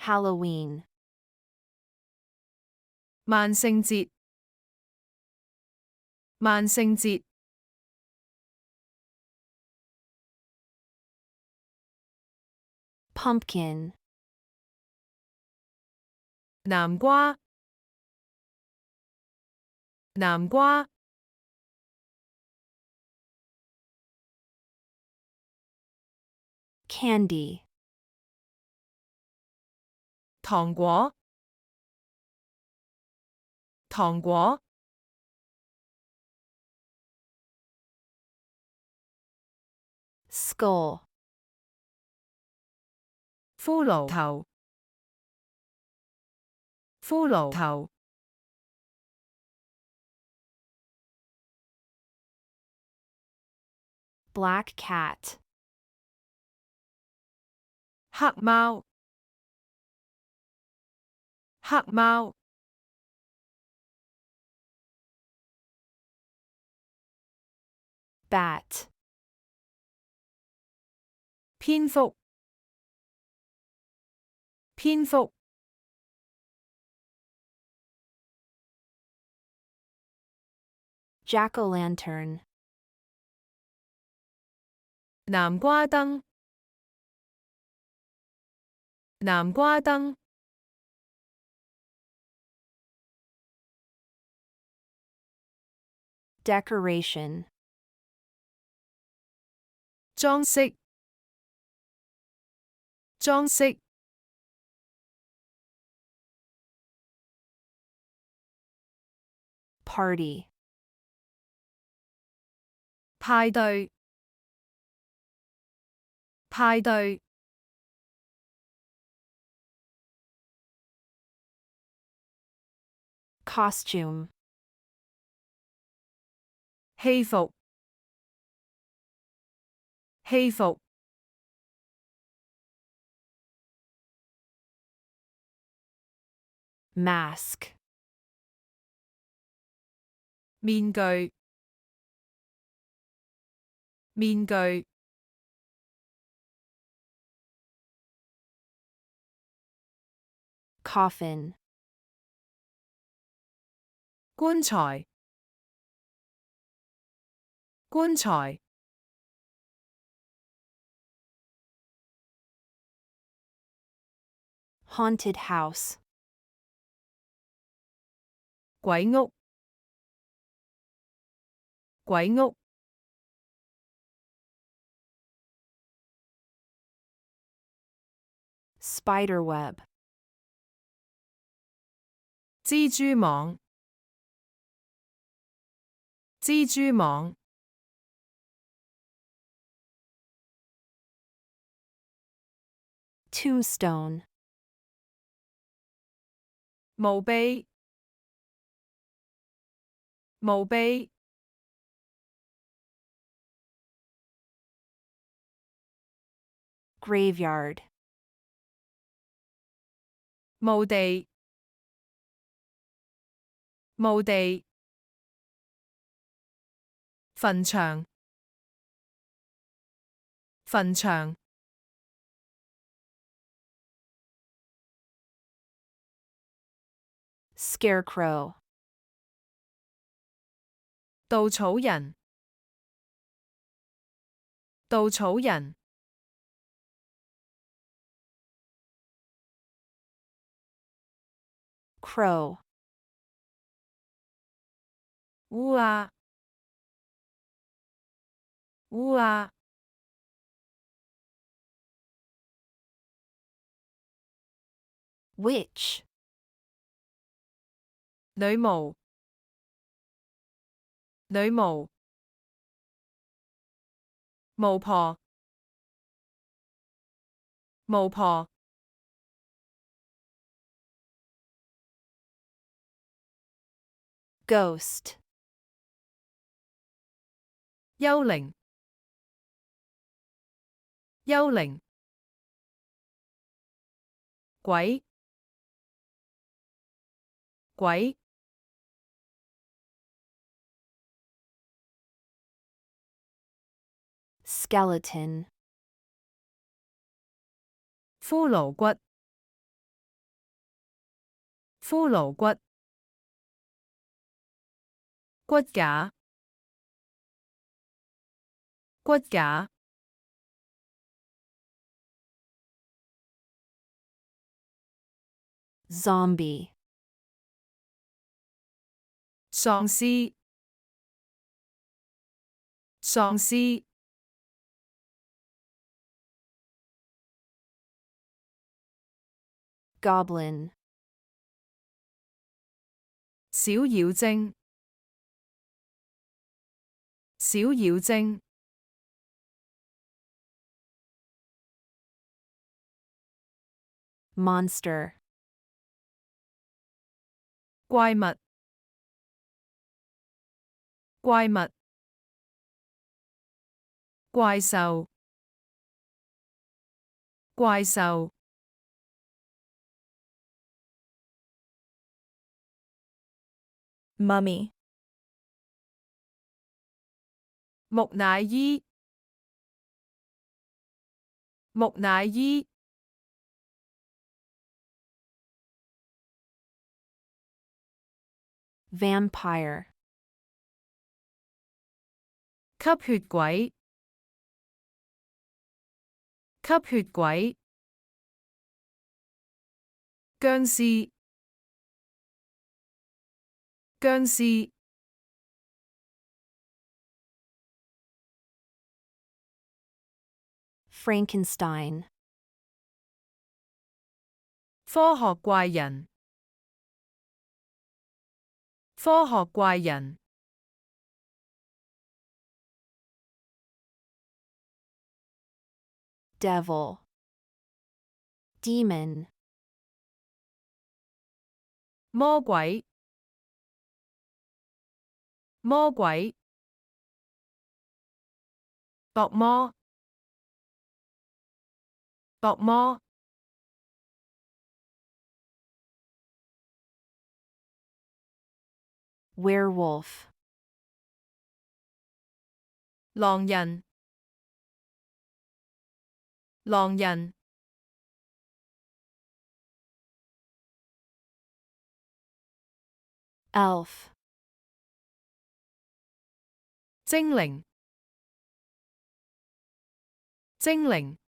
Halloween. 萬聖節，萬聖節。Pumpkin. 南瓜，南瓜。Candy. 糖果，糖果。Skull. 骷髏頭，骷髏頭。Black cat. 黑貓，黑貓。Bat. 蝙蝠，蝙蝠。Jack-o'-lantern. 南瓜燈，南瓜燈。Decoration. 裝飾，裝飾。Party. 派對，派對。Costume. 戲服，戲服。Mask. 面具，面具。Coffin. 棺材，棺材。Haunted house. 鬼屋，鬼屋。Spiderweb. 蜘蛛網，蜘蛛網。Tombstone. 墓碑，墓碑。Graveyard. 墓地，墓地。墳場，墳場。Scarecrow. 稻草人，稻草人。Crow. 烏鴉，烏鴉。Witch. 女巫，女巫。巫婆，巫婆。Ghost. 幽靈，幽靈。鬼，鬼。Skeleton. 骷髏骨，骷髏骨，骨架，骨架， zombie, 喪屍，喪屍， goblin, 小妖精，小妖精， monster, 怪物，怪物，怪獸，怪獸， mummy, 木乃伊，木乃伊， vampire, 吸血鬼，吸血鬼，僵屍，僵屍， Frankenstein, 科學怪人，科學怪人， devil, demon, 魔鬼，魔鬼，惡魔，惡魔， werewolf, 狼人，狼人， elf, 精靈，精靈。